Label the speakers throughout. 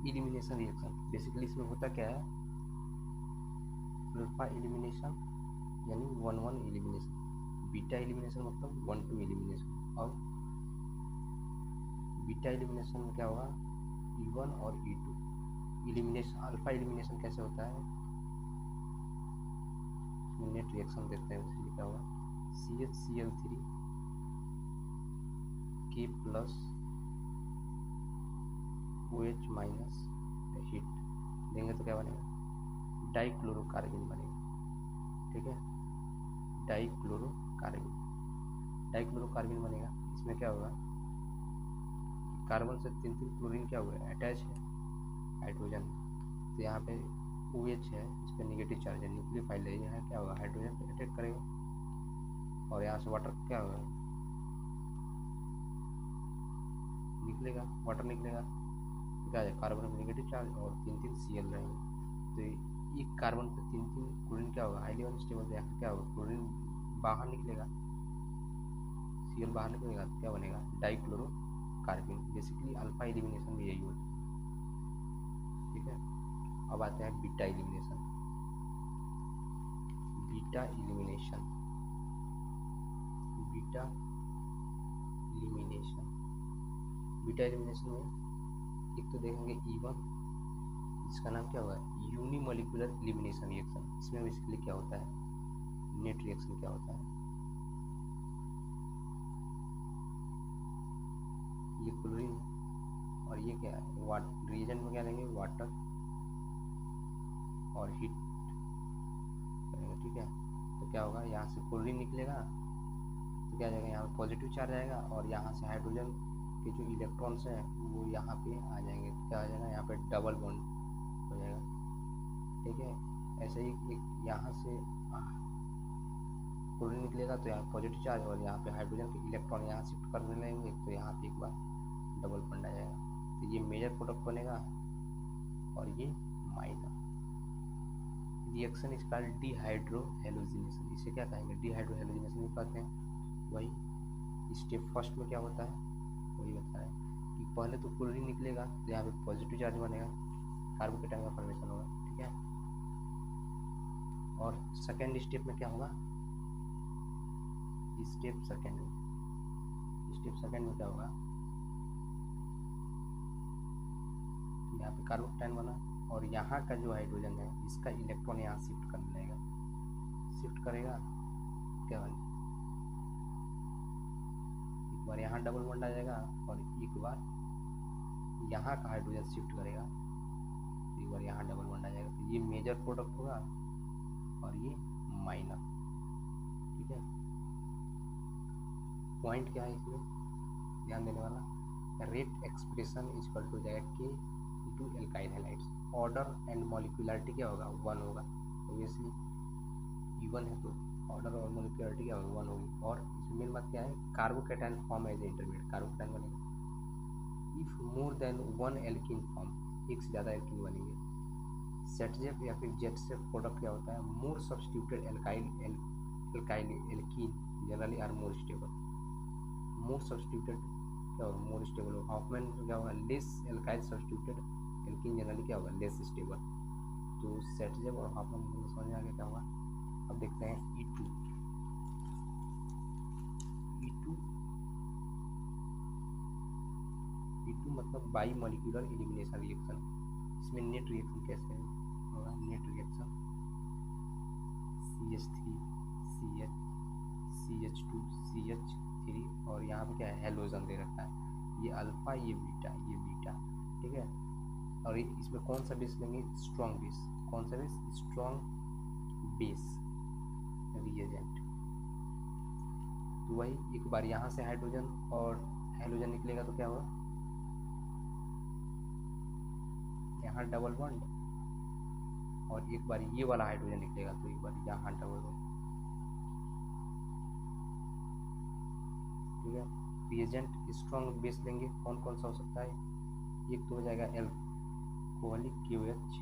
Speaker 1: Elimination reaction. Basically इसमें होता क्या है, अल्फा एलिमिनेशन यानी 1-1 एलिमिनेशन, बीटा एलिमिनेशन मतलब 1-2 एलिमिनेशन। और बीटा एलिमिनेशन में क्या होगा, E1 और E2 एलिमिनेशन। अल्फा एलिमिनेशन कैसे होता है, नेट रिएक्शन देखते हैं। इसलिए क्या होगा, CHCl3 K plus OH minus heat देंगे तो क्या बनेगा, डाइक्लोरोकार्बन बनेगा। ठीक है, डाइक्लोरोकार्बन बनेगा। इसमें क्या होगा, कार्बन से 3-3 क्लोरीन क्या हुआ है, अटैच है हाइड्रोजन। तो यहाँ पे OH है, इस पर निगेटिव चार्ज है, न्यूक्लियोफाइल है, यह क्या होगा, हाइड्रोजन पे अटैक करेगा और यहाँ से वाटर क्या होगा, निकलेगा, वाटर निकलेगा। तो क्या है, कार्बन में निगेटिव चार्ज और 3-3 Cl रहेंगे। तो एक कार्बन पे 3-3 क्लोरीन क्या होगा, हाईली अनस्टेबल। तो यहाँ क्या होगा, क्लोरीन बाहर निकलेगा, Cl बाहर निकलेगा, तो क्या बनेगा, डाइक्लोरोकार्बन। बेसिकली अल्फा एलिमिनेशन भी यही होता है। ठीक है, अब आते हैं बीटा एलिमिनेशन। बीटा एलिमिनेशन में एक तो देखेंगे E1, जिसका नाम क्या होगा, यूनिमोलिकुलर एलिमिनेशन रिएक्शन। इसमें बेसिकली क्या होता है, नेट रिएक्शन क्या होता है, ये क्लोरीन और ये क्या है, वाटर। रिएजेंट में क्या लेंगे, वाटर और हीट करेंगे। ठीक है, तो क्या होगा, यहाँ से क्लोरीन निकलेगा तो क्या जाएगा, यहाँ पे पॉजिटिव चार्ज आएगा और यहाँ से हाइड्रोजन के जो इलेक्ट्रॉन्स हैं वो यहाँ पे आ जाएंगे। तो क्या आ जाएगा, यहाँ पे डबल बॉन्ड हो जाएगा। ठीक है, ऐसे ही एक यहाँ से क्लोरीन निकलेगा तो यहाँ पॉजिटिव चार्ज और यहाँ पे हाइड्रोजन के इलेक्ट्रॉन यहाँ शिफ्ट करने लगेंगे, तो यहाँ पे एक बार डबल बॉन्ड आ जाएगा। तो ये मेजर प्रोडक्ट बनेगा और ये minor. Reaction is called dehydrohalogenation. इसे क्या कहेंगे, डिहाइड्रोहेलोजिनेशन भी कहते हैं। वही स्टेप फर्स्ट में क्या होता है, वही बता रहा है कि पहले तो क्लोरीन निकलेगा तो यहाँ पे पॉजिटिव चार्ज बनेगा, कार्बोकेटायन का फॉर्मेशन होगा। ठीक है, और सेकेंड स्टेप में क्या होगा, स्टेप सेकेंड में क्या होगा, यहाँ पे कार्बोकेटायन बना और यहाँ का जो हाइड्रोजन है इसका इलेक्ट्रॉन यहाँ शिफ्ट करने लगेगा, शिफ्ट करेगा क्या बनेगा, एक बार यहाँ डबल बॉन्ड आ जाएगा और एक बार यहाँ का हाइड्रोजन शिफ्ट करेगा, एक बार यहाँ डबल बॉन्ड आ जाएगा। तो ये मेजर प्रोडक्ट होगा और ये माइनर। ठीक है, पॉइंट क्या है इसमें ध्यान देने वाला, rate expression is equal to जाएगा K into alkyl halides. Order and molecularity क्या होगा, 1 होगा। ऑब्वियसली E1 है तो ऑर्डर और मॉलिक्यूलरिटी क्या होगा, 1 होगी। और इसमें मेन बात क्या है, carbocation form as intermediate, carbocation बनेगा। If more than 1 alkene form, एक से ज़्यादा एल्कीन बनेंगे। सेटजेफ या फिर जेटसेफ प्रोडक्ट क्या होता है, more substituted alkyl alkene generally are more stable. More substituted क्या होगा, मोर स्टेबल होगा। हॉफमैन क्या होगा, less alkyl substituted alkene generally क्या होगा, लेस स्टेबल। तो सेटजेफ और हॉफमैन को समझ में आ गया क्या होगा। अब देखते हैं E2 मतलब बाई मॉलिक्यूलर एलिमिनेशन रिएक्शन। इसमें नेट रिएक्शन कैसे होगा, net reaction CH3 CH CH2 CH3 और यहाँ पे क्या है, हेलोजन दे रखा है, ये अल्फा ये बीटा। ठीक है, और इसमें कौन सा बेस लेंगे, स्ट्रॉन्ग बेस। कौन सा बेस, स्ट्रॉन्ग बेस रिएजेंट। तो वही एक बार यहाँ से हाइड्रोजन और हेलोजन निकलेगा तो क्या होगा, यहाँ डबल बॉन्ड और एक बार ये वाला हाइड्रोजन निकलेगा तो एक बार यहाँ डबल बॉन्ड। ठीक है, रिएजेंट स्ट्रॉन्ग बेस लेंगे, कौन कौन सा हो सकता है, एक तो हो जाएगा एल्कोहलिक QH,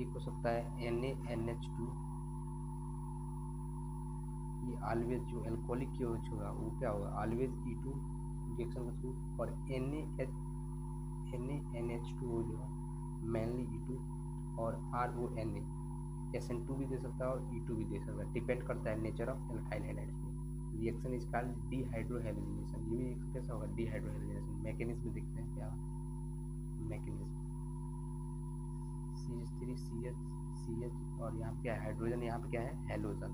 Speaker 1: एक हो सकता है NaNH2। ये ऑलवेज जो एल्कोहलिक QH होगा वो क्या होगा, ऑलवेज E2 रिएक्शन के थ्रू, और NaNH2O जो है मेनली E2 और RONA SN2 भी दे सकता है और E2 भी दे सकता है, डिपेंड करता है नेचर ऑफ एल्काइल हैलाइड्स पे। Reaction is called dehydrohalogenation. ये भी कैसा होगा डिहाइड्रोहेलोजिनेशन। मैकेनिज्म देखते हैं क्या मैकेनिज्म। CH3 CH और यहाँ पे क्या है हाइड्रोजन, यहाँ पे क्या है हेलोजन।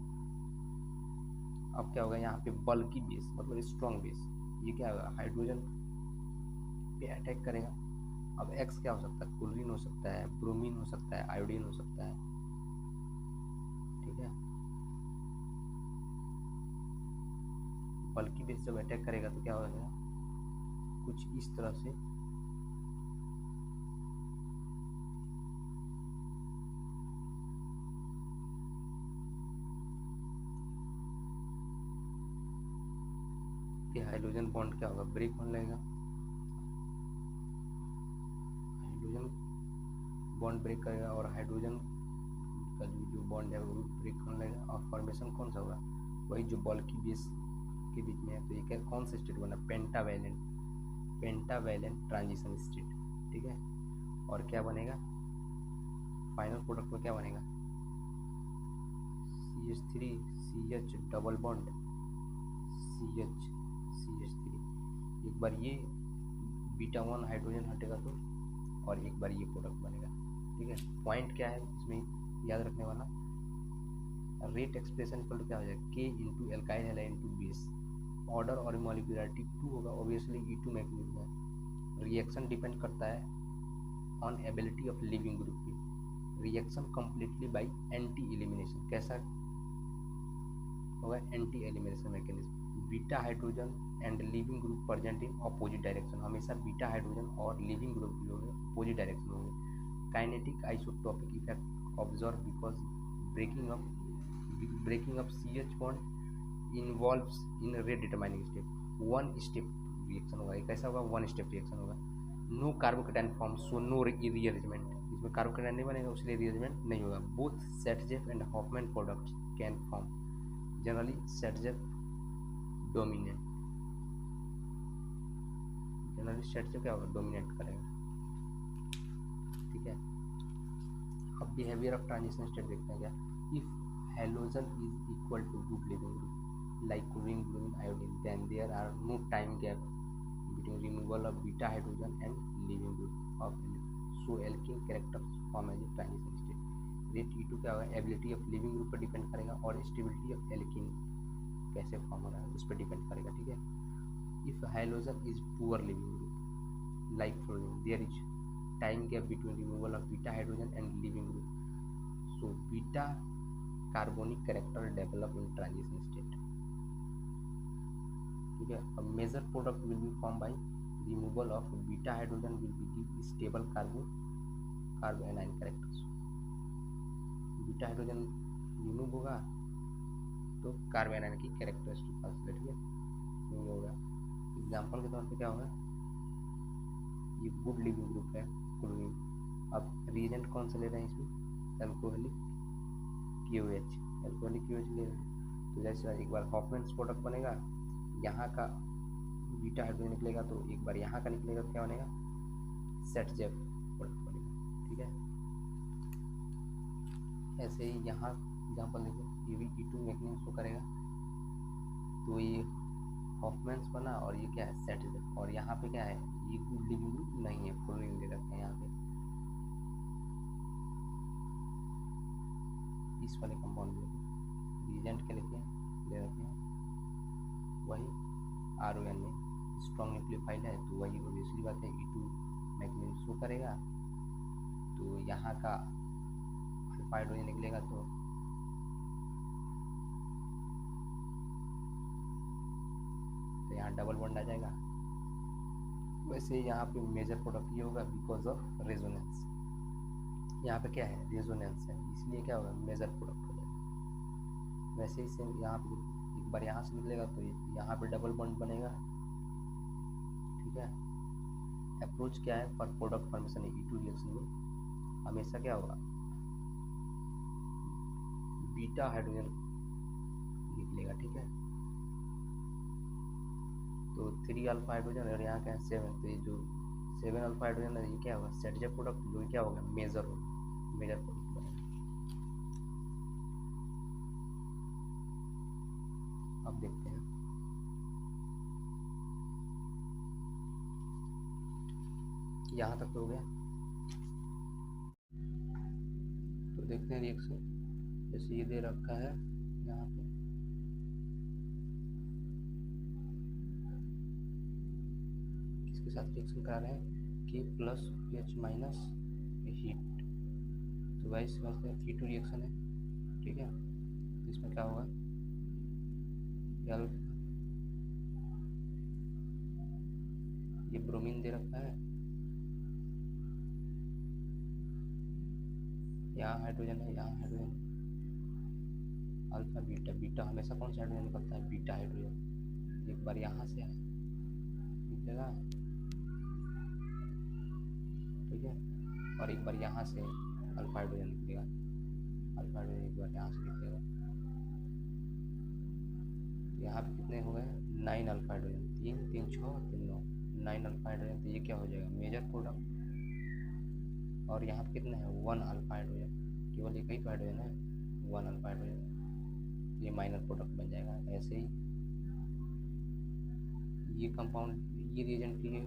Speaker 1: अब क्या होगा यहाँ पे बल्की बेस मतलब स्ट्रॉन्ग बेस, ये क्या होगा हाइड्रोजन पे अटैक करेगा। अब एक्स क्या हो सकता है क्लोरीन हो सकता है, ब्रोमीन हो सकता है, आयोडीन हो सकता है, ठीक है। बल्की बेस जब अटैक करेगा तो क्या होगा कुछ इस तरह से कि हाइड्रोजन बॉन्ड क्या होगा ब्रेक होने लगेगा। हाइड्रोजन बॉन्ड ब्रेक करेगा और हाइड्रोजन का जो बॉन्ड है वो भी ब्रेक होने लगेगा और फॉर्मेशन कौन सा होगा वही जो बल्की बेस के बीच में है। तो ये कौन सा स्टेट बना पेंटावैलेंट ट्रांजिशन स्टेट, ठीक है। और क्या बनेगा फाइनल प्रोडक्ट में क्या बनेगा CH3 CH double bond CH3। एक बार ये बीटा 1 हाइड्रोजन हटेगा तो और एक बार ये प्रोडक्ट बनेगा, ठीक है। पॉइंट क्या है इसमें याद रखने वाला रेट एक्सप्रेशन इक्वल टू क्या हो जाएगा K into alkyl halide into base. Order और मॉलिक्यूलरिटी 2 होगा ऑब्वियसली E2 मैकेनिज्म है। रिएक्शन डिपेंड करता है on ability of living group की। Reaction completely by anti elimination. कैसा होगा anti elimination mechanism. Beta hydrogen and living group present in opposite direction. हमेशा beta hydrogen और लिविंग ग्रुप जो है अपोजिट डायरेक्शन होंगे। Kinetic isotopic effect observe because breaking up CH bond involves in rate determining step. One step reaction होगा। ये कैसा होगा one step reaction होगा। No carbocation form so no rearrangement. इसमें कार्बोकेटाइन नहीं बनेगा उसलिए रीअरेंजमेंट नहीं होगा। Both Saytzeff and Hofmann products can form. Generally Saytzeff dominate, generally Saytzeff क्या होगा डोमिनेट करेगा, ठीक है। अब बिहेवियर ऑफ ट्रांजिशन स्टेट देखते हैं क्या। If halogen is equal to good leaving group like chlorine bromine iodine then there are no time gap between removal of beta hydrogen and leaving group of so alkene characters form as a transition state. Rate E2 क्या होगा ability of living group पर depend करेगा और stability of alkene कैसे form हो रहा है उस पर डिपेंड करेगा, ठीक है। If hydrogen is poor leaving group like fluorine there is time gap between removal of beta hydrogen and living group so beta carbonic character develop in transition state, ठीक है। अब major product will be form by removal of beta hydrogen will be give stable कार्बो A9 characters. Beta hydrogen remove होगा तो कार्बो A9 की characteristic हासिल, ठीक है। ये होगा एग्जांपल के तौर पे क्या होगा ये गुड लिविंग ग्रुप है क्लोरीन। अब रिएजेंट कौन सा ले रहे हैं इसमें अल्कोहलिक KOH, अल्कोहलिक KOH ले रहे हैं। तो जैसे एक बार हॉफमैन्स प्रोडक्ट बनेगा यहाँ का बीटा हाइड्रोजन निकलेगा तो एक बार यहाँ का निकलेगा तो क्या बनेगा सेटजेफ प्रोडक्ट बनेगा, ठीक है। ऐसे ही यहाँ एग्जाम्पल देखो ये भी E2 मैकेनिज्म शो करेगा तो ये हॉफमैन्स बना और ये क्या है सेटजेफ और यहाँ पे क्या है ये गुड लिविंग ग्रुप नहीं है फ्लोरीन ले रखते हैं यहाँ पे इस वाले कंपाउंड में रिएजेंट के लेके ले रखते हैं वही RONA स्ट्रॉन्ग न्यूक्लियोफाइल है तो वही ऑब्वियसली बात है E2 मैकेनिज्म शो करेगा। तो यहाँ का अल्फा हाइड्रोजन निकलेगा तो यहाँ डबल बॉन्ड आ जाएगा। वैसे यहाँ पे मेजर प्रोडक्ट ये होगा बिकॉज ऑफ रेजोनेंस। यहाँ पे क्या है रेजोनेंस है इसलिए क्या होगा मेजर प्रोडक्ट हो जाएगा। वैसे ही सेम यहाँ पे एक बार यहाँ से निकलेगा तो यहाँ पे डबल बॉन्ड बनेगा, ठीक है। अप्रोच क्या है for product formation E2 reaction में हमेशा क्या होगा बीटा हाइड्रोजन निकलेगा, ठीक है। तो 3 अल्फा हाइड्रोजन और यहाँ क्या है 7 तो ये जो 7 अल्फा हाइड्रोजन है, ये क्या होगा सेट प्रोडक्ट, जो क्या होगा मेजर होगा, मेजर प्रोडक्ट बनेगा। अब देखते हैं यहाँ तक तो हो गया। तो देखते हैं रिएक्शन, जैसे ये दे रखा है यहाँ पे, किसके साथ रिएक्शन करा रहे हैं K plus PH minus heat. तो गाइस E2 रिएक्शन है, ठीक है। तो इसमें क्या होगा ये ब्रोमीन दे रखा है, यहाँ हाइड्रोजन है, यहाँ हाइड्रोजन, अल्फा बीटा, बीटा हमेशा कौन सा हाइड्रोजन निकलता है बीटा हाइड्रोजन। एक बार यहाँ से निकलेगा, ठीक है, और एक बार यहाँ से अल्फा हाइड्रोजन निकलेगा, अल्फा हाइड्रोजन एक बार यहाँ से निकलेगा। तो यहाँ पे कितने हो गए 9 अल्फा हाइड्रोजन, 3 3 6 3 9, 9 अल्फा हाइड्रोजन। तो ये क्या हो जाएगा मेजर प्रोडक्ट। और यहाँ पे कितना है 1 अल्फा हाइड्रोजन, केवल एक ही तो हाइड्रोजन है 1 अल्फा हाइड्रोजन, ये माइनर प्रोडक्ट बन जाएगा। ऐसे ही ये कंपाउंड ये रिएजेंट लिए,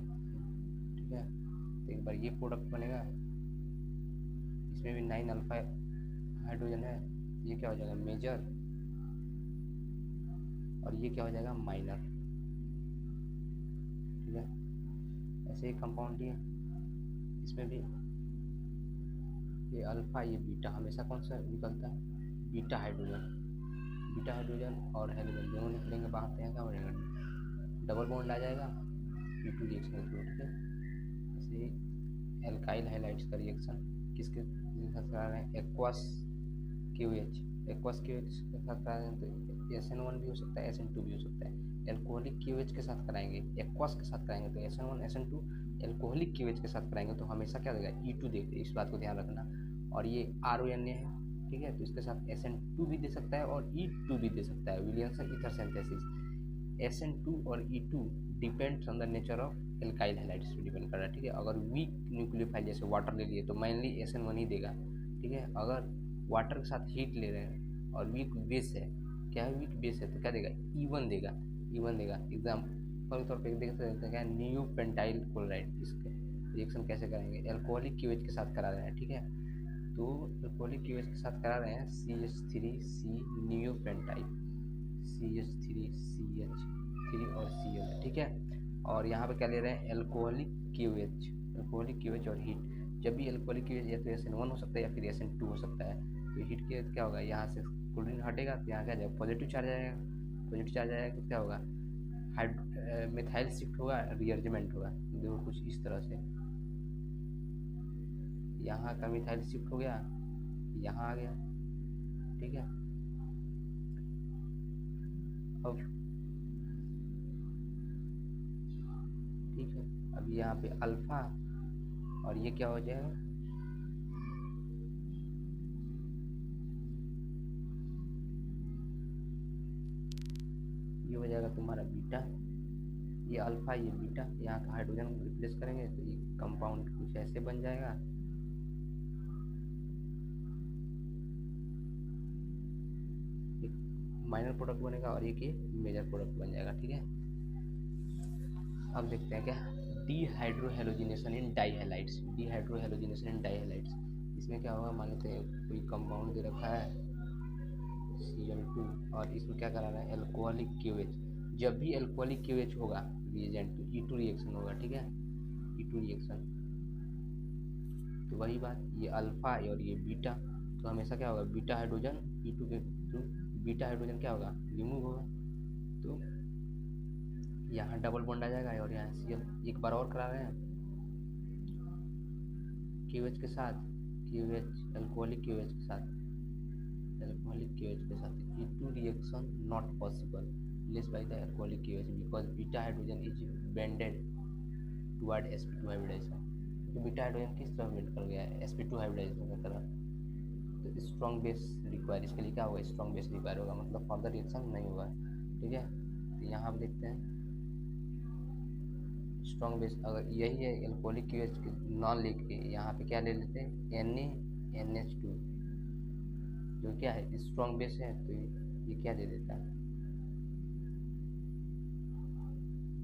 Speaker 1: ठीक है। तो एक बार ये प्रोडक्ट बनेगा, इसमें भी 9 अल्फा हाइड्रोजन है, ये क्या हो जाएगा मेजर, और ये क्या हो जाएगा माइनर, ठीक है। ऐसे ही कंपाउंड लिए, इसमें भी ये अल्फा ये बीटा, हमेशा कौन सा निकलता है बीटा हाइड्रोजन, बीटा हाइड्रोजन और हेलोजन दोनों निकलेंगे बाहर, यहाँ क्या हो जाएगा डबल बॉन्ड आ जाएगा E2 रिएक्शन के थ्रू, ठीक है। ऐसे एल्काइल हाइलाइट्स का रिएक्शन किसके साथ करा रहे हैं एक्वास QH, एक्वास QH के साथ करा रहे हैं, तो SN1 भी हो सकता है SN2 भी हो सकता है। एल्कोहलिक QH के साथ कराएंगे, एक्वास के साथ कराएंगे तो SN1 SN2, एल्कोहलिक QH के साथ कराएंगे तो हमेशा क्या देगा E2 देगा, इस बात को ध्यान रखना। और ये RONA है, ठीक है, तो इसके साथ SN2 भी दे सकता है और E2 भी दे सकता है, विलियमसन ईथर सिंथेसिस। SN2 और E2 depends on the nature of alkyl highlights पे डिपेंड कर रहा है, ठीक है। अगर वीक न्यूक्लियोफाइल जैसे वाटर ले लिए तो मेनली SN1 ही देगा, ठीक है। अगर वाटर के साथ हीट ले रहे हैं और वीक बेस है, क्या है वीक बेस है तो क्या देगा E1 देगा, E1 देगा। एग्जाम्पल के तौर पर देख सकते हैं क्या नियोपेंटाइल क्लोराइड, इसके रिएक्शन कैसे करेंगे एल्कोहलिक QH के साथ करा रहे हैं, ठीक है। तो एल्कोहलिक QH के साथ करा रहे हैं CH3C नियोपेंटाइल, CH3CH3 और Cl, ठीक है। और यहाँ पे क्या ले रहे हैं एल्कोहलिक QH, एल्कोहलिक QH और हीट। जब भी एल्कोहलिक QH या तो SN1 हो सकता है या फिर SN2 हो सकता है, तो हीट के क्या होगा यहाँ से क्लोरीन हटेगा तो यहाँ क्या जाएगा पॉजिटिव चार्ज आएगा, पॉजिटिव चार्ज आएगा तो क्या होगा मिथाइल शिफ्ट होगा, रिअरेंजमेंट होगा, देखो कुछ इस तरह से, यहाँ का मिथाइल शिफ्ट हो गया यहाँ आ गया, ठीक है। अब ठीक है, अब यहाँ पे अल्फा और ये क्या हो जाएगा ये हो जाएगा तुम्हारा बीटा, ये अल्फा ये बीटा, यहाँ का हाइड्रोजन रिप्लेस करेंगे तो ये कंपाउंड कुछ ऐसे बन जाएगा। एक माइनर प्रोडक्ट बनेगा और एक ये मेजर प्रोडक्ट बन जाएगा, ठीक है। अब देखते हैं क्या डीहाइड्रोहेलोजिनेशन इन डाईहैलाइड्स, डीहाइड्रोहेलोजिनेशन इन डाईहैलाइड्स। इसमें क्या होगा मान लेते हैं कोई कंपाउंड दे रखा है Cl2 और इसमें क्या करा रहा है एल्कोहलिक QH। जब भी एल्कोहलिक QH होगा रिएजेंट तो E2 रिएक्शन होगा, ठीक है, E2 रिएक्शन। तो वही बात ये अल्फा और ये बीटा, तो हमेशा क्या होगा बीटा हाइड्रोजन E2 के थ्रू बीटा हाइड्रोजन क्या होगा रिमूव होगा, तो यहाँ डबल बॉन्ड आ जाएगा और यहाँ Cl एक बार और करा रहे हैं QH के साथ, QH एल्कोहलिक QH के साथ, एल्कोहलिक QH के साथ E2 reaction not possible less by the alcoholic QH because beta hydrogen is bended toward sp2 hybridization. तो बीटा हाइड्रोजन किस तरह बेंड कर गया है sp2 हाइब्रिडाइजेशन की तरह, तो स्ट्रॉन्ग बेस रिक्वायर, इसके लिए क्या होगा स्ट्रॉन्ग बेस रिक्वायर होगा, मतलब फर्दर रिएक्शन नहीं होगा, ठीक है। तो यहाँ आप देखते हैं स्ट्रॉन्ग बेस अगर यही है एल्कोहलिक की बेस नॉन लिख के यहाँ पे क्या ले लेते हैं NaNH2 जो क्या है स्ट्रॉन्ग बेस है, तो ये क्या दे देता है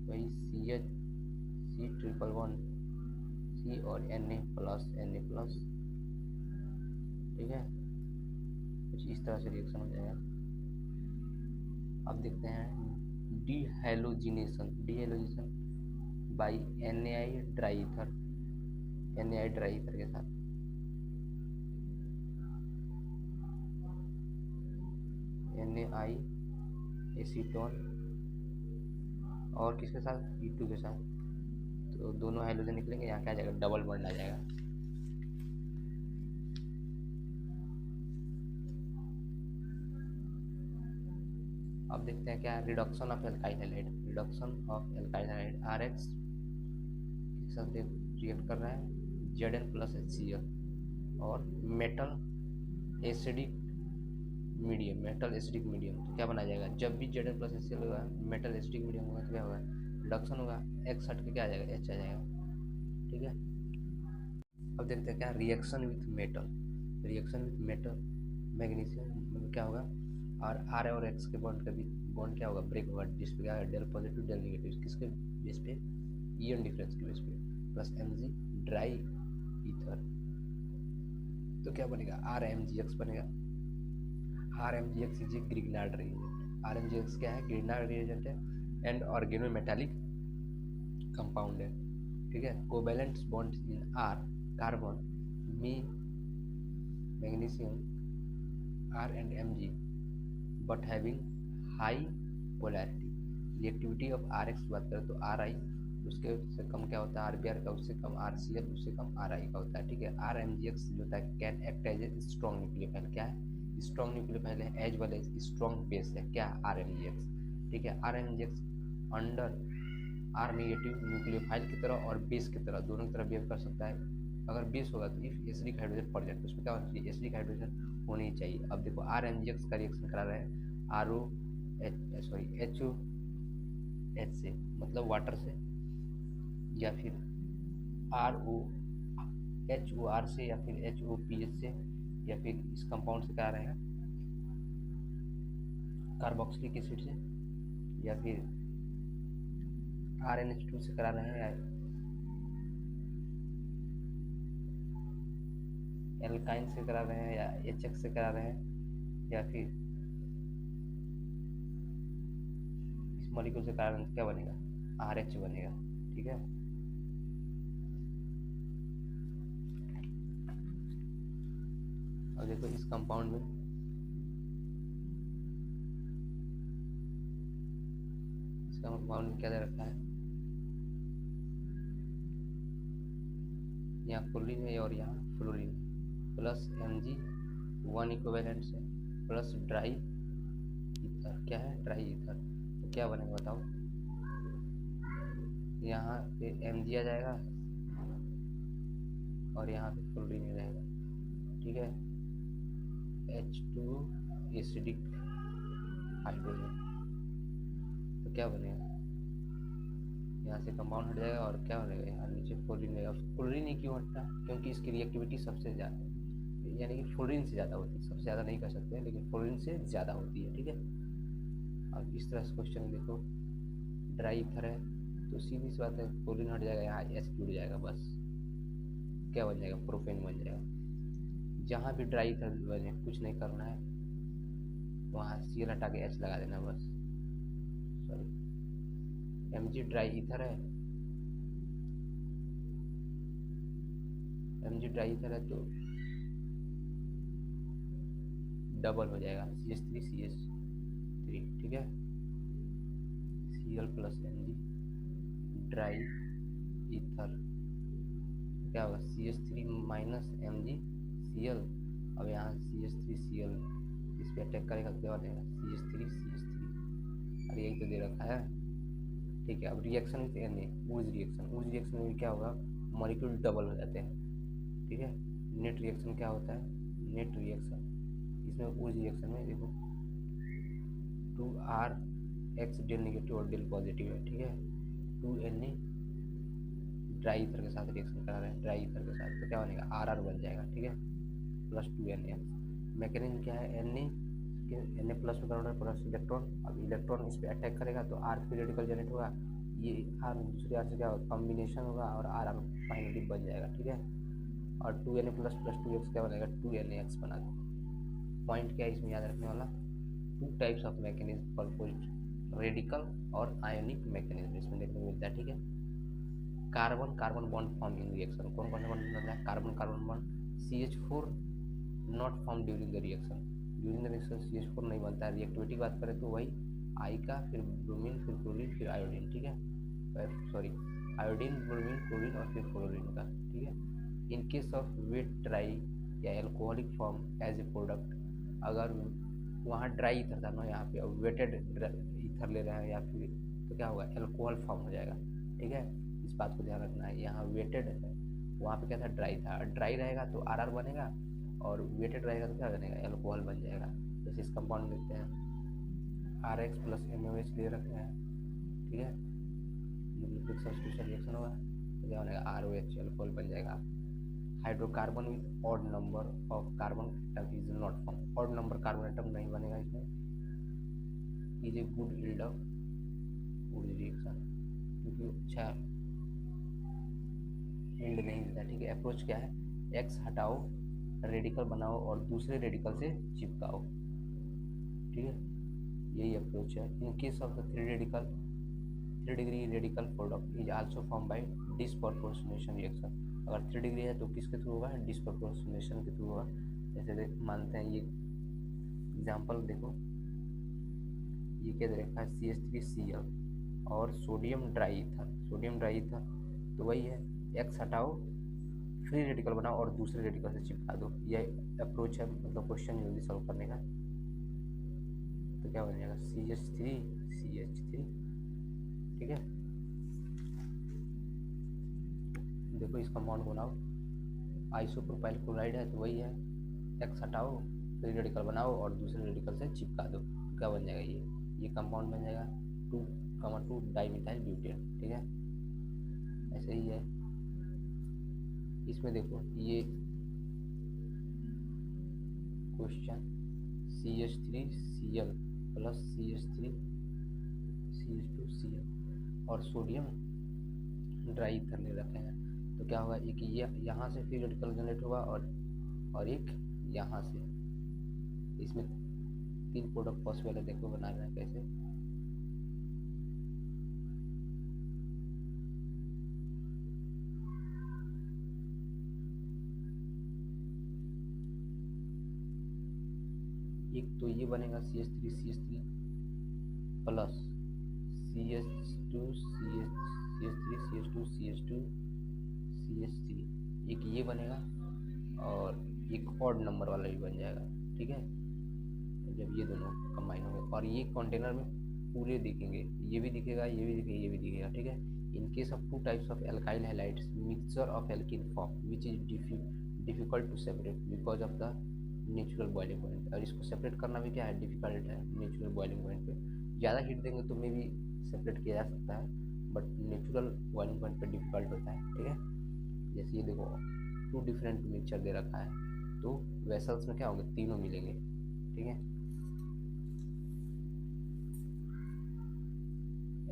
Speaker 1: वही C C और Na+, ठीक है। कुछ इस तरह से रिएक्शन हो जाएगा। अब देखते हैं डिहैलोजिनेशन बाई NaI ड्राई ईथर के साथ NaI एसीटोन और किसके साथ E2 के साथ, तो दोनों हाइड्रोजन निकलेंगे, यहाँ क्या आ जाएगा डबल बॉन्ड आ जाएगा। अब देखते हैं क्या है reduction of alkyl halide RX के साथ रिएक्ट कर रहा है Zn+HCl और मेटल एसिडिक मीडियम, तो क्या बना जाएगा जब भी Zn+HCl होगा मेटल एसिडिक मीडियम होगा तो क्या होगा रिडक्शन होगा, X हट के क्या आ जाएगा H आ जाएगा, ठीक है। अब देखते हैं क्या रिएक्शन विथ मेटल मैग्नीशियम क्या होगा R और X के बॉन्ड का भी बॉन्ड क्या होगा ब्रेक होगा, जिस पे क्या है डेल पॉजिटिव डेल नेगेटिव किसके बेस पे ईएन डिफरेंस के बेस पे प्लस Mg ड्राई ईथर, तो क्या बनेगा RMgX बनेगा। RMgX is a Grignard reagent. RMgX क्या है ग्रिग्नार्ड रिएजेंट है एंड ऑर्गेनोमेटालिक कंपाउंड है, ठीक है। Covalent bond in R carbon में magnesium R and Mg but having high polarity. Reactivity of RX बात करें तो RI उसके से कम क्या होता है RBr का, उससे कम RCl, उससे कम RI का होता है, ठीक है। RMgX जो होता है can act as a strong nucleophile, क्या है स्ट्रॉन्ग न्यूक्लियोफाइल है as well as strong base है, क्या RMgX, ठीक है। RMgX under R negative nucleophile की तरह और बेस की तरह दोनों की तरह बिहेव कर सकता है। अगर बेस होगा तो इफ एसिडिक हाइड्रोजन प्रेजेंट, उसमें क्या होना चाहिए एसिडिक हाइड्रोजन होनी ही चाहिए। अब देखो RMgX का रिएक्शन करा रहे हैं HOH से मतलब वाटर से, या फिर HOR से, या फिर HOPH से, या फिर इस कंपाउंड से करा रहे हैं कार्बोक्सिलिक एसिड से, या फिर RNH2 से करा रहे हैं, एल्काइन से करा रहे हैं, या HX से करा रहे हैं, या फिर इस मॉलिक्यूल से करा रहे हैं, तो क्या बनेगा RH बनेगा, ठीक है। अब देखो इस कंपाउंड में क्या दे रखा है, यहाँ क्लोरीन है और यहाँ फ्लोरीन प्लस Mg 1 इक्विवेलेंट से प्लस ड्राई ईथर, क्या है ड्राई ईथर, तो क्या बनेगा बताओ, यहाँ पे Mg आ जाएगा और यहाँ पे फ्लोरीन रहेगा, ठीक है। H2 एसिडिक हाइड्रोजन, तो क्या बनेगा यहाँ से कंपाउंड हट जाएगा और क्या बनेगा यहाँ नीचे फ्लोरीन रहेगा। फ्लोरीन ही क्यों हटता है क्योंकि इसकी रिएक्टिविटी सबसे ज़्यादा है, यानी कि फ्लोरीन से ज़्यादा होती है, सबसे ज़्यादा नहीं कर सकते हैं लेकिन फ्लोरीन से ज़्यादा होती है, ठीक है। अब इस तरह से क्वेश्चन देखो ड्राई ईथर है तो सीधी सी बात है फ्लोरीन हट जाएगा, यहाँ H जुड़ जाएगा, बस क्या बन जाएगा प्रोपेन बन जाएगा। जहाँ भी ड्राई ईथर बने कुछ नहीं करना है, वहाँ Cl हटा के H लगा देना बस, सॉरी Mg ड्राई ईथर है, Mg ड्राई ईथर है तो डबल हो जाएगा CH3CH3, ठीक है। Cl plus Mg dry ether क्या होगा CH3 माइनस MgCl, अब यहाँ CH3Cl इस पर अटैक करेगा तो क्या बनेगा CH3 अरे यही तो दे रखा है, ठीक है। अब reaction with Na Wurtz reaction में क्या होगा मॉलिक्यूल डबल हो जाते हैं, ठीक है। नेट रिएक्शन क्या होता है नेट रिएक्शन, इसमें ऊर्ज रिएक्शन में देखो 2RX डेल नेगेटिव और डेल पॉजिटिव है, ठीक है। 2Na ड्राई ईथर के साथ रिएक्शन करा रहे हैं, ड्राई ईथर के साथ, तो क्या बनेगा RR बन जाएगा, ठीक है, प्लस 2Na। मैकेनिज्म क्या है, Na प्लस में करोड़ प्लस इलेक्ट्रॉन, अब इलेक्ट्रॉन इस पर अटैक करेगा तो R फ्री रेडिकल जनरेट होगा, ये R दूसरे R से क्या होगा कॉम्बिनेशन होगा और RR फाइनली बन जाएगा, ठीक है, और 2Na प्लस प्लस 2x क्या बनेगा 2NaX बना दो। पॉइंट क्या है इसमें याद रखने वाला, 2 टाइप्स ऑफ मैकेनिज्म परपोज्ड, रेडिकल और आयोनिक मैकेनिज्म इसमें देखने को मिलता है, ठीक है। Carbon carbon bond form in reaction, कौन कौन सा बॉन्ड बनता है, carbon carbon bond, CH4 not form during the reaction, during the reaction CH4 नहीं बनता है। रिएक्टिविटी की बात करें तो वही आई का, फिर ब्रोमीन, फिर क्लोरीन, फिर आयोडीन, ठीक है, सॉरी आयोडीन, ब्रोमीन, क्लोरीन और फिर क्लोरीन का, ठीक है। In case of wet dry या alcoholic form as a product, अगर वहाँ ड्राई ईथर था ना, यहाँ पे वेटेड ईथर ले रहे हैं या फिर, तो क्या होगा एल्कोहल फॉर्म हो जाएगा, ठीक है, इस बात को ध्यान रखना है। यहाँ वेटेड है, वहाँ पे क्या था ड्राई था, ड्राई रहेगा तो RR बनेगा और वेटेड रहेगा तो क्या बनेगा एल्कोहल बन जाएगा। जैसे इस कंपाउंड लिखते हैं RX प्लस MOH ले रखते हैं, ठीक है, न्यूक्लियोफिलिक सब्स्टिट्यूशन रिएक्शन होगा तो क्या बनेगा ROH एल्कोहल बन जाएगा। Hydrocarbon with odd number of carbon atom is not form, odd number carbon atom नहीं बनेगा इसमें, is a good yield of good reaction, क्योंकि अच्छा यील्ड नहीं देता, ठीक है। अप्रोच क्या है, X हटाओ, रेडिकल बनाओ और दूसरे रेडिकल से चिपकाओ, ठीक है, यही अप्रोच है। In case of the 3 degree radical product is also form by disproportionation reaction, अगर 3 डिग्री है तो किसके थ्रू होगा, डिसप्रपोर्शनेशन के थ्रू होगा। जैसे मानते हैं ये एग्जाम्पल देखो, ये क्या दे रखा है CH3Cl और सोडियम ड्राई ईथर, तो वही है X हटाओ, फ्री रेडिकल बनाओ और दूसरे रेडिकल से चिपका दो, यह अप्रोच है, मतलब क्वेश्चन जल्दी सॉल्व करने का। तो क्या बन जाएगा CH3, ठीक है। देखो इस कंपाउंड को बनाओ, आइसोप्रोपाइल क्लोराइड है तो वही है, X हटाओ, फ्री रेडिकल बनाओ और दूसरे रेडिकल से चिपका दो, तो क्या बन जाएगा ये कंपाउंड बन जाएगा 2,2 डाइमिथाइल ब्यूटेन, ठीक है, ऐसे ही है। इसमें देखो ये क्वेश्चन CH3Cl प्लस CH2Cl और सोडियम ड्राई ईथर ले रखे हैं, तो क्या होगा एक ये यहाँ से फ्री रेडिकल जनरेट होगा और एक यहाँ से, इसमें 3 प्रोडक्ट पॉसिबल है, देखो बना रहे हैं कैसे। एक तो ये बनेगा CH3 प्लस CH3 एक ये बनेगा और एक ऑड नंबर वाला भी बन जाएगा, ठीक है, जब ये दोनों कंबाइन होंगे और ये कंटेनर में पूरे दिखेंगे, ये भी दिखेगा, ये भी दिखेगा, ये भी दिखेगा, ठीक है। In case of 2 types of alkyl halides mixture of alkene form which is difficult to separate because of the natural boiling point, और इसको सेपरेट करना भी क्या है डिफिकल्ट है नेचुरल बॉइलिंग पॉइंट पे, ज़्यादा हीट देंगे तो मे भी सेपरेट किया जा सकता है, बट नेचुरल बॉइलिंग पॉइंट पे डिफिकल्ट होता है, ठीक है। जैसे ये देखो 2 डिफरेंट मिक्सचर दे रखा है, तो वेसल्स में क्या होंगे तीनों मिलेंगे, ठीक है।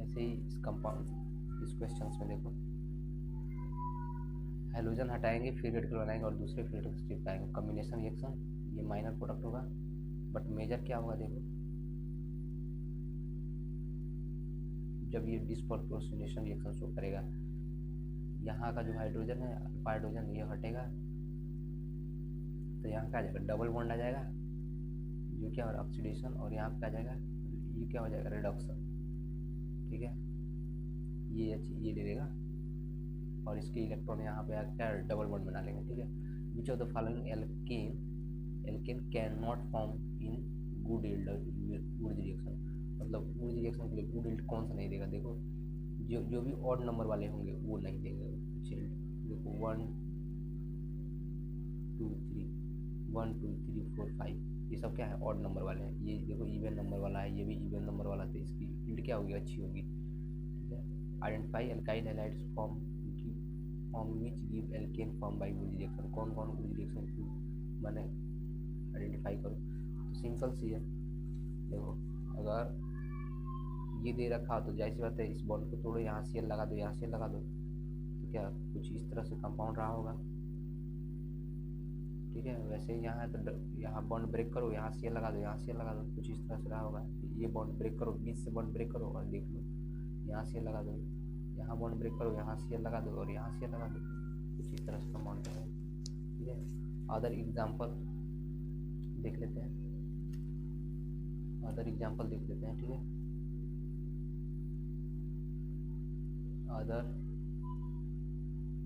Speaker 1: ऐसे ही इस कंपाउंड इस क्वेश्चंस में देखो हेलोजन हटाएंगे, फ्री रेडिकल बनाएंगे और दूसरे फ्री रेडिकल से चिपकाएंगे, कॉम्बिनेशन रिएक्शन, ये माइनर प्रोडक्ट होगा, बट मेजर क्या होगा देखो, जब ये डिसप्रपोर्शनेशन रिएक्शन शो करेगा, यहाँ का जो हाइड्रोजन है अल्फा हाइड्रोजन ये हटेगा तो यहाँ क्या आ जाएगा डबल बॉन्ड आ जाएगा, जो क्या हो रहा है ऑक्सीडेशन, और यहाँ पे आ जाएगा ये क्या हो जाएगा रिडक्शन, ठीक है, ये H ये ले लेगा और इसके इलेक्ट्रॉन यहाँ पे क्या डबल बॉन्ड बना लेंगे, ठीक है। Which of the following alkane can not form in good reaction, मतलब गुड रिएक्शन के लिए गुड यील्ड कौन सा नहीं देगा, देखो जो भी ऑड नंबर वाले होंगे वो नहीं देंगे कुछ यील्ड, देखो 1 2 3 4 5 ये सब क्या है ऑड नंबर वाले हैं, ये देखो इवन नंबर वाला है, ये भी इवन नंबर वाला, तो इसकी यील्ड क्या होगी अच्छी होगी, ठीक है। Identify alkyl halides form form which give alkane form by वुड रिएक्शन, कौन कौन वुड रिएक्शन की मैंने आइडेंटिफाई करो। तो सिंपल सी है, देखो अगर ये दे रखा तो जाहिर सी बात है इस बॉन्ड को तोड़ो, यहाँ सीएल लगा दो, यहाँ सीएल लगा दो, तो क्या कुछ इस तरह से कंपाउंड रहा होगा, ठीक है। वैसे ही यहाँ है तो यहाँ बॉन्ड ब्रेक करो, यहाँ सीएल लगा दो, यहाँ सीएल लगा दो, कुछ इस तरह से रहा होगा। ये बॉन्ड ब्रेक करो, बीच से बॉन्ड ब्रेक करो और देख लो, यहाँ सीएल लगा दो, यहाँ बॉन्ड ब्रेक करो, यहाँ सीएल लगा दो और यहाँ सीएल लगा दो, कुछ इस तरह से कंपाउंड है, ठीक है। अदर एग्जाम्पल देख लेते हैं, अदर एग्जाम्पल देख लेते हैं, ठीक है। अदर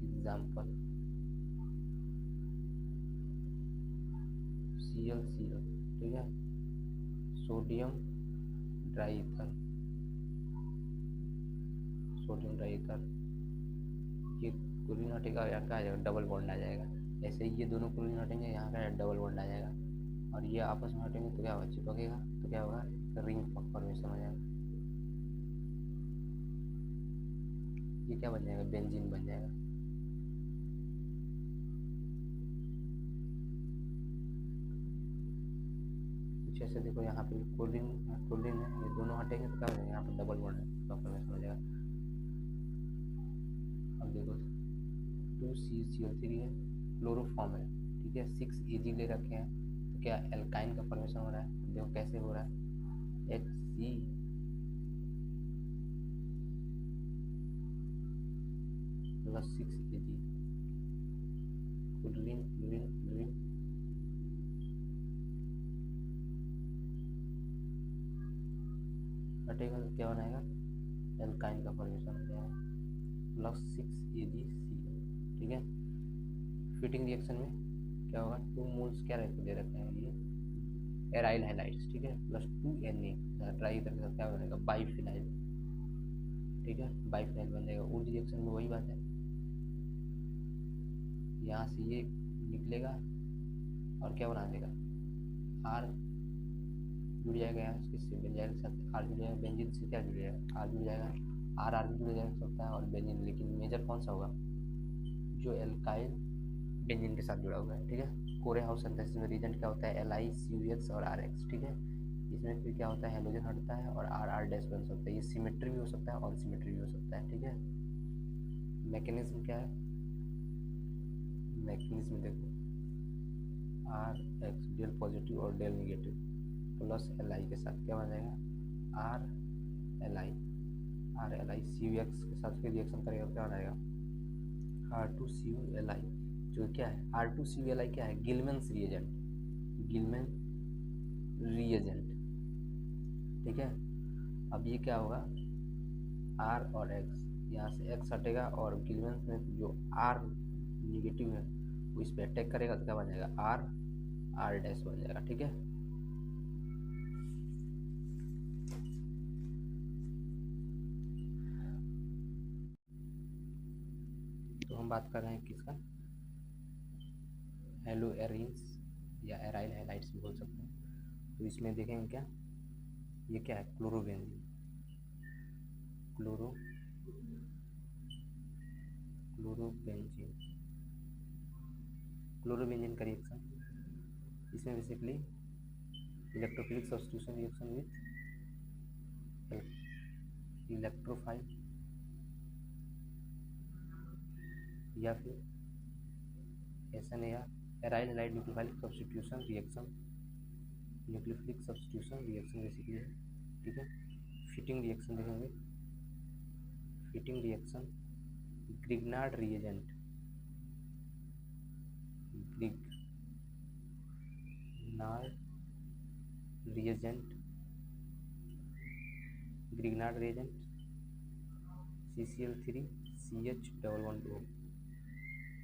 Speaker 1: एग्जाम्पल ClCl, ठीक है, sodium dry ether, sodium dry ether, ये क्लोरीन हटेगा, यहाँ क्या आ जाएगा, डबल बॉन्ड आ जाएगा। ऐसे ही ये दोनों क्लोरीन हटेंगे, यहाँ का डबल बॉन्ड आ जाएगा, और ये आपस में हटेंगे तो क्या होगा, चिपकेगा, तो क्या होगा, रिंग फॉर्मेशन हो जाएगा। ये क्या बन जाएगा, बेंजीन बन जाएगा। कुछ ऐसे देखो, यहाँ पे क्लोरीन क्लोरीन है, ये दोनों हटेंगे तो क्या हो जाएगा, यहाँ पे डबल बॉन्ड फॉर्मेशन हो जाएगा। अब देखो 2CCl3 है, क्लोरोफॉर्म है, ठीक है, 6Ag ले रखे हैं, तो क्या एल्काइन का फॉर्मेशन हो रहा है, देखो कैसे हो रहा है, HC plus 6Ag, chlorine chlorine chlorine, हटेगा तो क्या बनाएगा, एल्काइन का फॉर्मेशन हो जाएगा, प्लस 6AgCl, ठीक है। फिटिंग रिएक्शन में क्या होगा, 2 मोल्स क्या दे रखे हैं, ये एराइल हैलाइड्स, ठीक है, प्लस 2Na ट्राई ईथर के साथ क्या बनेगा, बाइफिनाइल, ठीक है, बाइफिनाइल बन जाएगा। उर्ज रिएक्शन में वही बात है, यहाँ से ये निकलेगा और क्या बना देगा, आर जुड़ जाएगा, यहाँ किससे, बेंजाइल के साथ आर जुड़ जाएगा, बेंजीन से क्या जुड़ जाएगा, आर जुड़ जाएगा, आर भी जुड़ जाएगा सकता है और बेंजीन, लेकिन मेजर कौन सा होगा, जो एल्काइल बेंजीन के साथ जुड़ा हुआ है, ठीक है। कोरे हाउस सिंथेसिस में रीजेंट क्या होता है, LiCUX और RX, ठीक है। इसमें फिर क्या होता है, हेलोजन हटता है और RR डैश बन सकता है, ये सिमेट्री भी हो सकता है, ऑन सिमेट्री भी हो सकता है, ठीक है। मैकेनिज्म क्या है, मैकेनिज्म देखो, RX डेल पॉजिटिव और डेल निगेटिव प्लस Li के साथ क्या बन जाएगा, RLiCUX के साथ फिर रिएक्शन करेगा, क्या बनाएगा, R2CuLi, जो क्या है, R2CuLi क्या है, गिलमैन्स रिएजेंट, गिलमैन रिएजेंट, ठीक है। अब ये क्या होगा, R और X, यहाँ से X हटेगा और गिलमैन्स में जो R निगेटिव है वो इस पर अटैक करेगा तो क्या बन जाएगा, R डैश बन जाएगा, ठीक है। तो हम बात कर रहे हैं किसका, हेलो एरिन्स या एराइल हैलाइड्स भी बोल सकते हैं। तो इसमें देखेंगे क्या, ये क्या है, क्लोरोबेंजीन, क्लोरोबेंजीन का रिएक्शन, इसमें basically electrophilic substitution reaction with electrophile या फिर SNAR, aryl halide nucleophilic substitution reaction, nucleophilic substitution reaction basically है, ठीक है। फिटिंग रिएक्शन देखेंगे, fitting reaction Grignard reagent, Grignard reagent CCl3 CH11O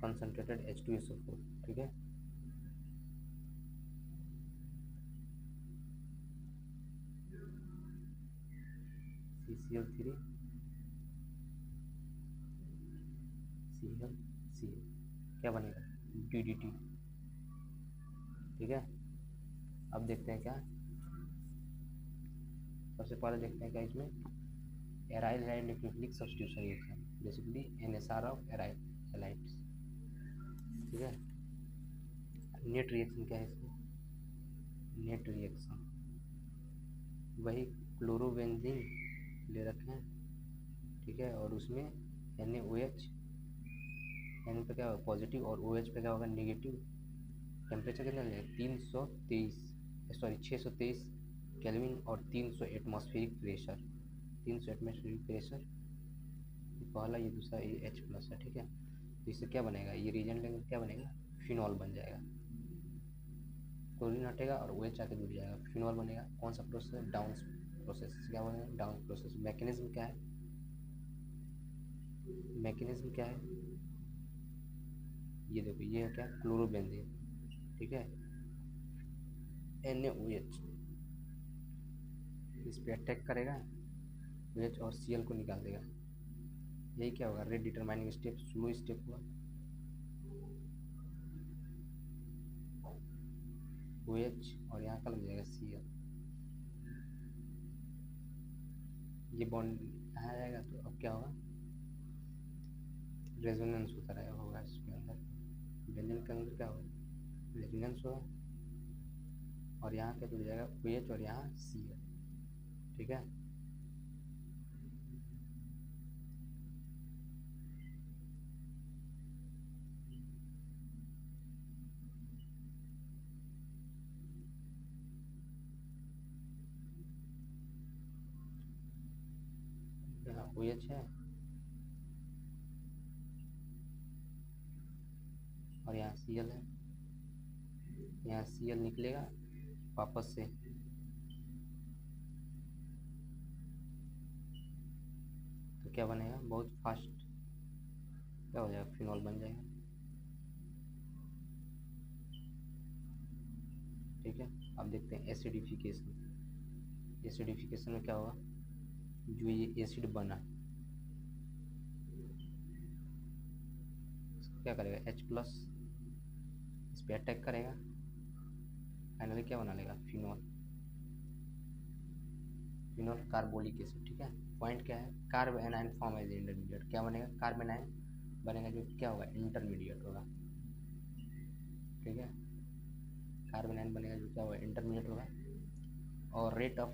Speaker 1: concentrated H2SO4, ठीक है। CCl3 ClCl क्या बनेगा, DDT, ठीक है। अब देखते हैं क्या, सबसे पहले देखते हैं क्या इसमें, aryl halide nucleophilic substitution reaction, basically NSR of aryl halides, ठीक है। नेट रिएक्शन क्या है इसमें, नेट रिएक्शन वही क्लोरोबेंजीन ले रखे हैं, ठीक है, और उसमें NaOH, N पे क्या होगा पॉजिटिव और OH पे क्या होगा नेगेटिव। टेम्परेचर कितना ले 623 केल्विन और 300 एटमॉस्फेरिक प्रेशर, 300 एटमॉस्फेरिक प्रेशर, ये पहला, ये दूसरा, ये H+ है, ठीक है। तो इससे क्या बनेगा, ये रिएजेंट लेंगे क्या बनेगा, फिनॉल बन जाएगा, क्लोरीन हटेगा और OH आके जुड़ जाएगा, फिनॉल बनेगा। कौन सा प्रोसेस, डाउन प्रोसेस, क्या बनेगा, डाउन प्रोसेस। मैकेनिज्म क्या है, मैकेनिज्म क्या है, ये देखो, ये है क्या, क्लोरोबेंजीन, ठीक है, NaOH इस पे अटैक करेगा, OH और Cl को निकाल देगा। यही क्या होगा, rate determining step, slow step हुआ। OH और यहाँ का लग जाएगा Cl, ये बॉन्ड यहाँ जाएगा, तो अब क्या होगा, रेजोनेंस होता रहेगा, होगा इसके अंदर, बेंजीन के अंदर क्या होगा, रेजोनेंस होगा, और यहाँ क्या जुड़ जाएगा, OH और यहाँ Cl, ठीक है। यहाँ OH है और यहाँ Cl है, यहाँ Cl निकलेगा वापस से, तो क्या बनेगा, बहुत फास्ट क्या हो जाएगा, फिनॉल बन जाएगा, ठीक है। अब देखते हैं एसिडिफिकेशन, एसिडिफिकेशन में क्या होगा, जो ये एसिड बना इसको क्या करेगा, H+ इस पर अटैक करेगा, फाइनली क्या बना लेगा, फिनॉल, फिनॉल कार्बोलिक एसिड, ठीक है। पॉइंट क्या है, carbanion form as intermediate, क्या बनेगा, कार्ब एनायन बनेगा जो क्या होगा, इंटरमीडिएट होगा, ठीक है, कार्ब एनायन बनेगा जो क्या होगा, इंटरमीडिएट होगा। और rate of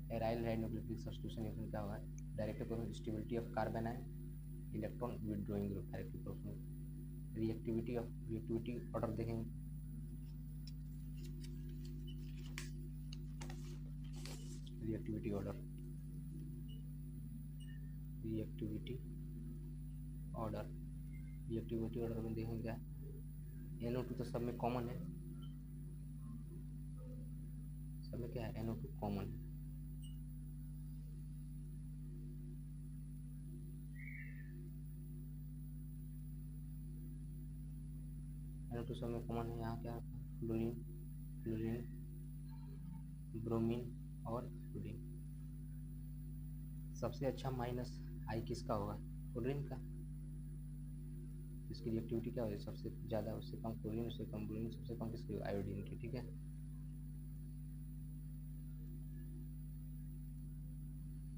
Speaker 1: aryl hydrochloric substitution reaction क्या होगा, direct proportional stability of carbanion electron withdrawing group, direct proportional. Reactivity order देखेंगे, reactivity order, reactivity order, reactivity order में देखेंगे क्या, NO2 तो सब में कॉमन है, सब में क्या है, NO2 कॉमन है, NO2 सब में कॉमन है। यहाँ क्या, फ्लोरीन, फ्लोरीन, ब्रोमीन और फ्लोरीन। सबसे अच्छा माइनस आई किसका होगा, फ्लोरीन का, इसकी रिएक्टिविटी क्या होगी, सबसे ज़्यादा, उससे कम फ्लोरीन, उससे कम ब्रोमीन, सबसे कम किसकी, आयोडीन की, ठीक है।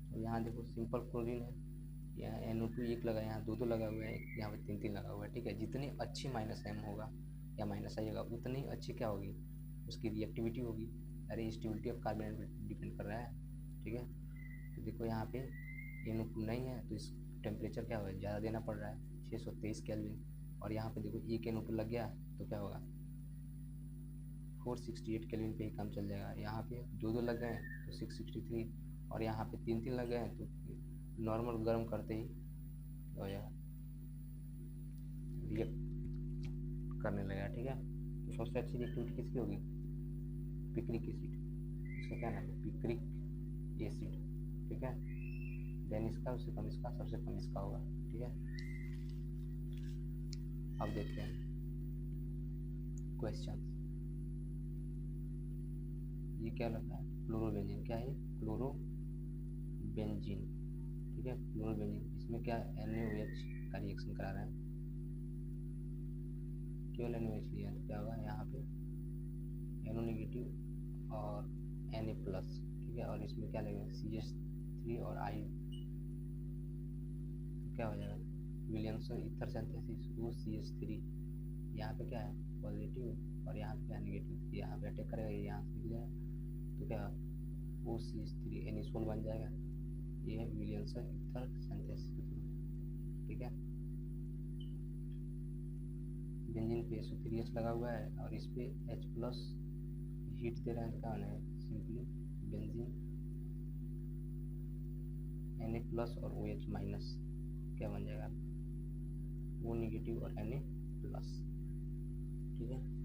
Speaker 1: और यहाँ देखो सिंपल क्लोरीन है, यहाँ NO2 एक लगा, यहाँ दो लगा हुआ है, यहाँ पे 3 लगा हुआ है, ठीक है। जितनी अच्छी माइनस M होगा या माइनस आई होगा, उतनी अच्छी क्या होगी, उसकी रिएक्टिविटी होगी। अरे स्टेबिलिटी ऑफ कार्बन पर डिपेंड कर रहा है, ठीक है। तो देखो यहाँ पे NO2 नहीं है, तो इस टेम्परेचर क्या होगा, ज़्यादा देना पड़ रहा है, 623 केल्विन, और यहाँ पे देखो एक NO2 लग गया तो क्या होगा, 468 केल्विन पे ही काम चल जाएगा। यहाँ पे दो लग गए तो 663, और यहाँ पे 3 लग गए तो नॉर्मल गर्म करते ही हो जाएगा, रिएक्ट करने लगेगा, ठीक है। तो सबसे अच्छी रिएक्टिविटी किसकी होगी, पिक्रिक एसिड, इसका क्या नाम है, पिक्रिक एसिड, ठीक है। देन इसका, उससे कम इसका, सबसे कम इसका होगा, ठीक है। अब देखते हैं क्वेश्चन, ये क्या लगा है, क्लोरोबेंजीन, क्या है, क्लोरोबेंजीन, ठीक है, क्लोरोबेंजीन, इसमें क्या NaOH का रिएक्शन करा रहा है, केवल NaOH लिया तो क्या होगा, यहाँ पे NO नेगेटिव और Na+, ठीक है, और इसमें क्या लगेगा, CH3 और I, तो क्या हो जाएगा, विलियमसन ईथर सिंथेसिस OCH3, यहाँ पे क्या है पॉजिटिव और यहाँ पे क्या है नेगेटिव, यहाँ पे अटैक करेगा, ये यहाँ से निकलेगा तो क्या OCH3 NH1 बन जाएगा। ये है विलियमसन ईथर सिंथेसिस, ठीक है। बेंजीन पे SO3H लगा हुआ है और इस पे H+ हीट दे रहे हैं तो क्या होना है सिंपली बेंजीन Na+ और OH- क्या बन जाएगा O- और Na+, ठीक है।